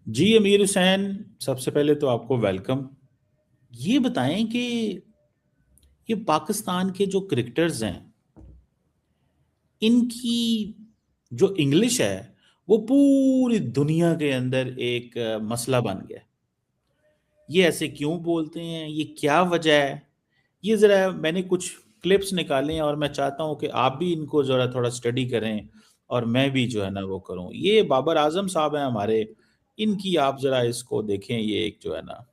जी अमीर हुसैन, सबसे पहले तो आपको वेलकम। ये बताएं कि ये पाकिस्तान के जो क्रिकेटर्स हैं, इनकी जो इंग्लिश है वो पूरी दुनिया के अंदर एक मसला बन गया। ये ऐसे क्यों बोलते हैं, ये क्या वजह है? ये ज़रा मैंने कुछ क्लिप्स निकाले हैं और मैं चाहता हूँ कि आप भी इनको ज़रा थोड़ा स्टडी करें और मैं भी जो है ना वो करूँ। ये बाबर आजम साहब हैं हमारे, इनकी आप ज़रा इसको देखें। ये एक जो है ना,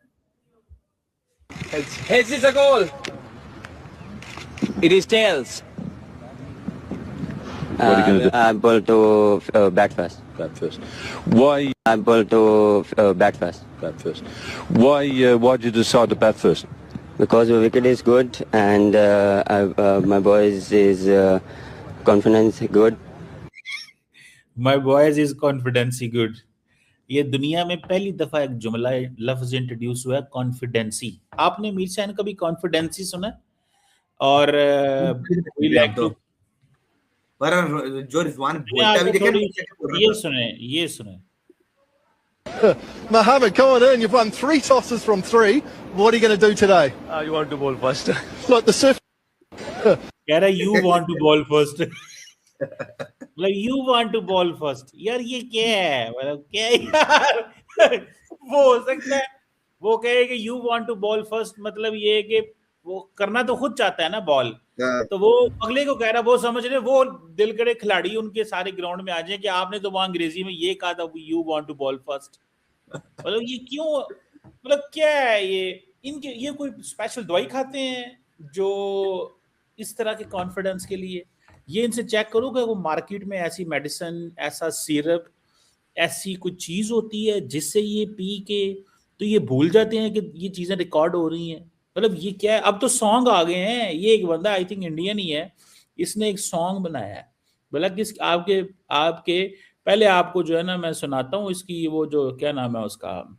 Heads is a goal. It is tails. What are you going to do? I'm ball to bat first. Bat first. Why I'm ball to bat first bat first? Why did you decide to bat first? because the wicket is good and my boys is confidence good. My boys is confidence good. ये दुनिया में पहली दफा एक जुमला लफ्ज introduce हुआ है, कॉन्फिडेंसी। आपने मीर हुसैन कभी कॉन्फिडेंसी सुना है? और पर जो रिजवान बोलता आपको भी देखे थोड़ी ना, ये सुने, ये सुने। Mohammed, come on in. You've won 3 tosses from 3. What are you going to do today? You want to bowl first? Like the surf. कह रहा you want to bowl first. मतलब you want to bowl first. यार ये क्या है, मतलब क्या है यार? वो हो सकता है वो कहे कि you want to bowl first, मतलब ये है कि वो करना तो खुद चाहता है ना बॉल, तो वो अगले को कह रहा है, वो समझ रहे वो दिल करे खिलाड़ी उनके सारे ग्राउंड में आ जाए कि आपने तो वहां अंग्रेजी में ये कहा था you want to bowl first. मतलब ये क्यों, मतलब क्या है ये? इनके ये कोई स्पेशल दवाई खाते हैं जो इस तरह के कॉन्फिडेंस के लिए? ये इनसे चेक करो कि वो मार्केट में ऐसी मेडिसिन, ऐसा सिरप, ऐसी कुछ चीज होती है जिससे ये पी के तो ये भूल जाते हैं कि ये चीजें रिकॉर्ड हो रही हैं। मतलब ये क्या है? अब तो सॉन्ग आ गए हैं। ये एक बंदा आई थिंक इंडियन ही है, इसने एक सॉन्ग बनाया है। बोला कि आपके आपके पहले आपको जो है ना मैं सुनाता हूँ इसकी, वो जो क्या नाम है उसका,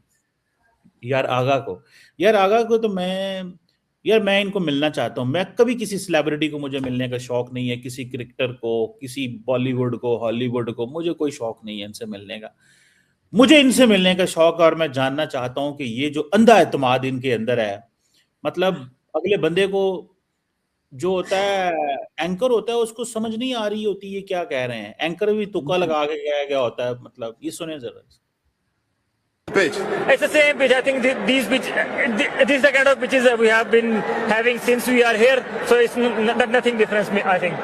यार आगा को। यार आगा को तो मैं इनको मिलना चाहता हूँ। मैं कभी किसी सेलिब्रिटी को मुझे मिलने का शौक नहीं है, किसी क्रिकेटर को, किसी बॉलीवुड को, हॉलीवुड को, मुझे कोई शौक नहीं है इनसे मिलने का। मुझे इनसे मिलने का शौक है और मैं जानना चाहता हूँ कि ये जो अंधा एतमाद इनके अंदर है, मतलब अगले बंदे को जो होता है एंकर होता है उसको समझ नहीं आ रही होती ये क्या कह रहे हैं। एंकर भी तुक्का लगा के कहा गया होता है। मतलब ये सुने जरा। Pitch. It's the same pitch. I think these pitch, this is the kind of pitches that we have been having since we are here. So it's nothing different, I think.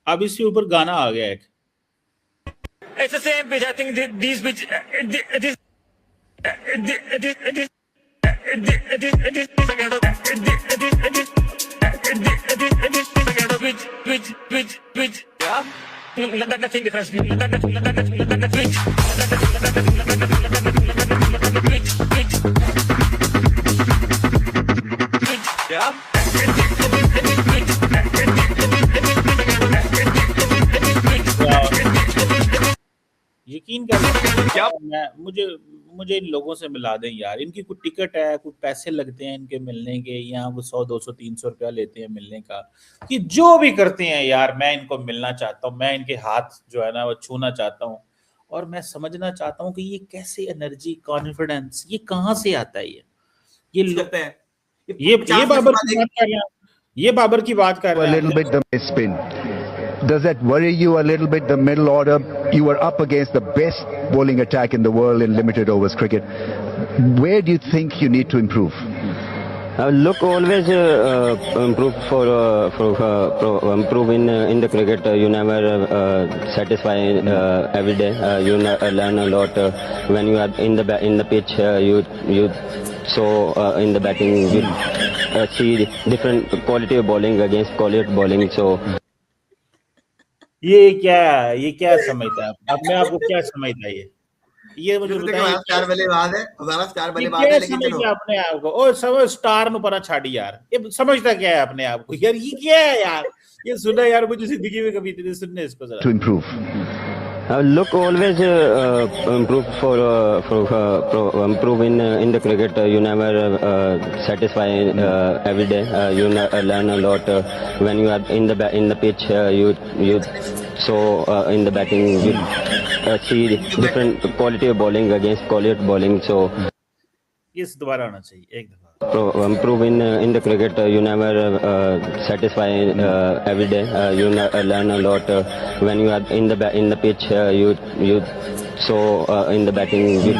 अब इसके ऊपर गाना आ गया एक। It's the same pitch. I think these pitch, this is the kind of pitch. Yeah. Nothing different. Yeah. यकीन कर क्या मुझे इन लोगों से मिला दें यार। इनकी कुछ टिकट है, कुछ पैसे लगते हैं इनके मिलने के, यहाँ वो 100 200 300 रुपया लेते हैं मिलने का। कि जो भी करते हैं यार, मैं इनको मिलना चाहता हूँ, मैं इनके हाथ जो है ना वो छूना चाहता हूँ और मैं समझना चाहता हूँ कि ये कैसे एनर्जी, कॉन्फिडेंस ये कहाँ से आता है? ये बाबर की बात कर रहे हैं, ये बाबर की बात कर रहे हैं। Does that worry you a little bit, the middle order? You were up against the best bowling attack in the world in limited overs cricket. Where do you think you need to improve? Look, always improve improve in the cricket. You never satisfy every day. You learn a lot when you are in the pitch. You in the batting you see different quality of bowling against quality bowling. So. ये क्या समझता है अपने आप को? क्या समझता है ये मुझे बताइए। स्टार बल्लेबाज है, हमारा स्टार बल्लेबाज है, लेकिन चलो अपने आप को ओ सब स्टार नु परा छाड़ी यार। ये समझता क्या है अपने आप को यार? ये क्या है यार? ये सुना यार, मुझे जिंदगी में कभी इतने सुनने इसको जरा। To improve. Look, always improve improve in the cricket. You never satisfy every day. You learn a lot when you are in the pitch. You in the batting you see different quality of bowling against quality of bowling. So इस दोबारा आना चाहिए एक दफा. prove in the cricket you never satisfy every day. You learn a lot when you are in the pitch. You so in the batting you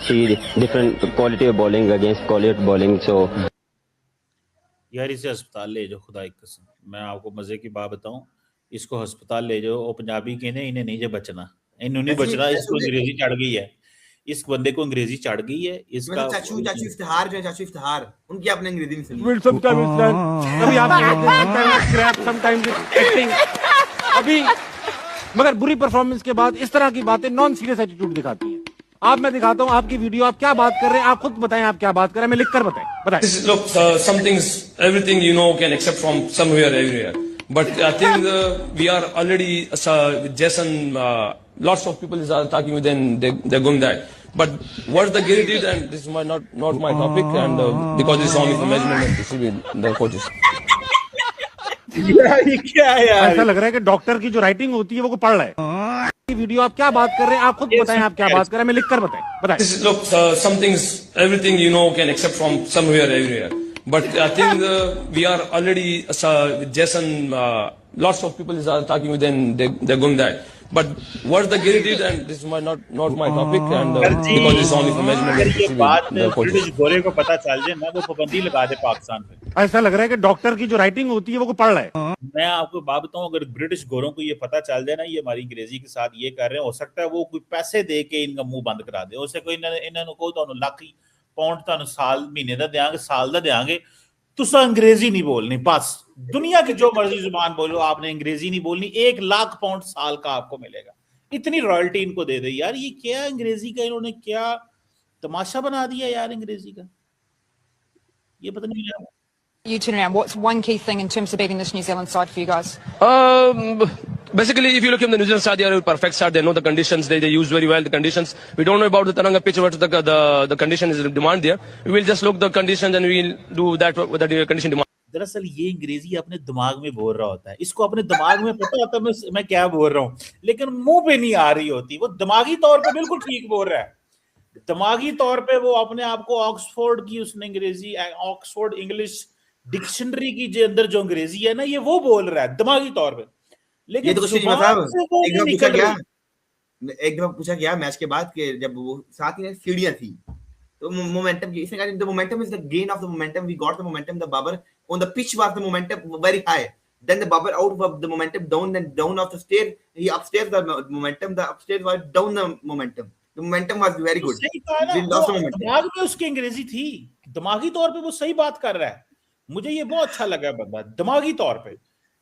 see different quality of bowling against quality of bowling. So यार इसे अस्पताल ले जाओ, खुदा की कसम. मैं आपको मजे की बात बताऊं, इसको अस्पताल ले जाओ. और पंजाबी कहने इन्हें नहीं जे बचना, इन्होंने नहीं बचना. इसको अंग्रेजी चढ़ गई है, इस बंदे को अंग्रेजी चढ़ गई है. इसका चाचू इफ्तिहार जो है, चाचू इफ्तिहार, उनकी आपने अंग्रेजी में सुनी. कभी आप समटाइम्स एक्टिंग अभी, मगर बुरी परफॉर्मेंस के बाद इस तरह की बातें नॉन सीरियस एटीट्यूड दिखाती हैं. आप मैं दिखाता हूं आपकी वीडियो, आप क्या बात कर रहे हैं, आप खुद बताएं आप क्या बात कर रहे हैं, मैं लिखकर बताएं. Look, some things, everything you know can accept from somewhere, everywhere. But I think we are already, with Jason, lots of people are talking with them, they're going that. But what the Giri did, and this is not my topic, and because it's only for measurement, and this will be the coaches. ये क्या है यार? ऐसा लग रहा है कि doctor की जो राइटिंग होती है वो पढ़ रहा है. वीडियो आप क्या बात कर रहे हैं, आप खुद बताएं आप क्या बात कर रहे हैं, मैं लिखकर बताएं. Look, some things, everything you know can accept from somewhere, everywhere. But I think we are already, with Jason, lots of people are talking with them, they're going that. But what the Giri did, and this is not my topic, and because it's only for measurement, and this will be the coaches. British गोरे को पता चल जाए ना, वो पाबंदी लगा दे पाकिस्तान पे. ऐसा लग रहा है कि डॉक्टर की जो राइटिंग होती है वो पढ़ रहा है. मैं आपको बात बताऊं, अगर ब्रिटिश गोरों को ये पता चल जाए ना, ये हमारी अंग्रेजी के साथ ये कर रहे हैं, हो सकता है वो कोई पैसे दे के इनका मुंह बंद करा दे. उसे कोई इन्होंने को तो लाख पाउंड तो साल महीने का देंगे, साल का देंगे, तुसा अंग्रेजी नहीं बोलनी. बस दुनिया की जो मर्जी जुबान बोलो, आपने अंग्रेजी नहीं बोलनी. 1 लाख पाउंड साल का आपको मिलेगा. इतनी रॉयल्टी इनको दे दे यार. ये क्या अंग्रेजी का इन्होंने क्या तमाशा बना दिया यार अंग्रेजी का, ये पता नहीं यार. You turn around. What's one key thing in terms of beating this New Zealand side for you guys? Basically, if you look at the New Zealand side, they are a perfect side. They know the conditions. They use very well the conditions. We don't know about the Taranga pitch, what the condition is demand there. We will just look the conditions and we will do that what the condition demand. दरअसल ये अंग्रेजी अपने दिमाग में बोल रहा होता है. इसको अपने दिमाग में पता होता है मैं क्या बोल रहा हूँ, लेकिन मुंह पे नहीं आ रही होती. वो दिमागी तौर पे बिल्कुल ठीक बोल रहा है. दिमागी तौर पे वो अपने आप को ऑक्सफोर्ड की उसने अंग्रेजी, ऑक्सफोर्ड इंग्लिश डिक्शनरी की जो अंदर जो अंग्रेजी है ना, ये वो बोल रहा है दिमागी तौर पे. लेकिन ये तो कुछ नहीं मतलब एक दफा पूछा गया मैच के बाद कि जब वो साथ ही सीढ़ियां थी तो मोमेंटम की, इसने कहा the momentum is the gain of the momentum, we got the momentum, the Babar on the pitch was the momentum very high, then the Babar out of the momentum down, then down of the stair he upstairs the momentum, the upstairs was down the momentum, the momentum was very good. दिमाग में उसकी अंग्रेजी थी, दिमागी तौर पे वो सही बात कर रहा है. मुझे ये बहुत अच्छा लगा बंदा दिमागी तौर पे,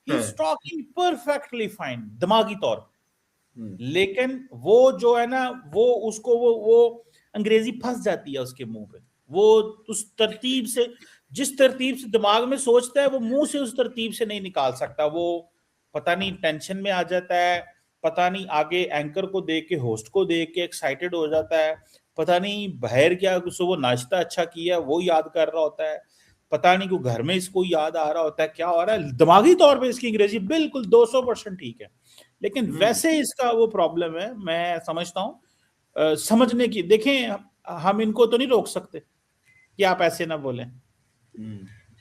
he is talking perfectly fine दिमागी तौर पे. लेकिन वो जो है ना, वो उसको वो अंग्रेजी फंस जाती है उसके मुंह पे. वो उस तरतीब से, जिस तरतीब से दिमाग में सोचता है, वो मुंह से उस तरतीब से नहीं निकाल सकता. वो पता नहीं टेंशन में आ जाता है, पता नहीं आगे एंकर को देख के, होस्ट को देख के एक्साइटेड हो जाता है, पता नहीं बाहर क्या वो नाश्ता अच्छा किया वो याद कर रहा होता है, पता नहीं को घर में इसको याद आ रहा होता है, क्या हो रहा है. दिमागी तौर पे इसकी अंग्रेजी बिल्कुल 200% ठीक है, लेकिन वैसे इसका वो प्रॉब्लम है. मैं समझता हूँ समझने की. देखें, हम इनको तो नहीं रोक सकते कि आप ऐसे ना बोलें,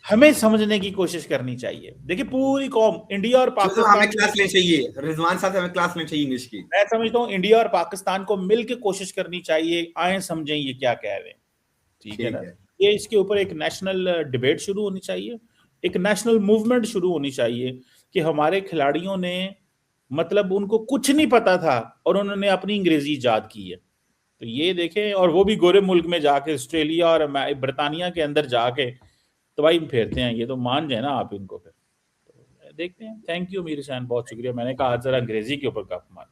हमें समझने की कोशिश करनी चाहिए. देखिए पूरी कौम, इंडिया और पाकिस्तान, हमें क्लास लेनी चाहिए. रिजवान साहब हमें क्लास लेनी चाहिए इंग्लिश की. मैं समझता हूँ इंडिया और पाकिस्तान को मिलकर कोशिश करनी चाहिए. आए समझें ये क्या कह रहे हैं, ठीक है ना. ये इसके ऊपर एक नेशनल डिबेट शुरू होनी चाहिए, एक नेशनल मूवमेंट शुरू होनी चाहिए कि हमारे खिलाड़ियों ने, मतलब उनको कुछ नहीं पता था और उन्होंने अपनी अंग्रेजी इजाद की है. तो ये देखें, और वो भी गोरे मुल्क में जाके, ऑस्ट्रेलिया और बरतानिया के अंदर जाके तो भाई फेरते हैं. ये तो मान जाए ना आप इनको. फिर तो देखते हैं. थैंक यू मीर हुसैन, बहुत शुक्रिया. मैंने कहा जरा अंग्रेजी के ऊपर गप मार.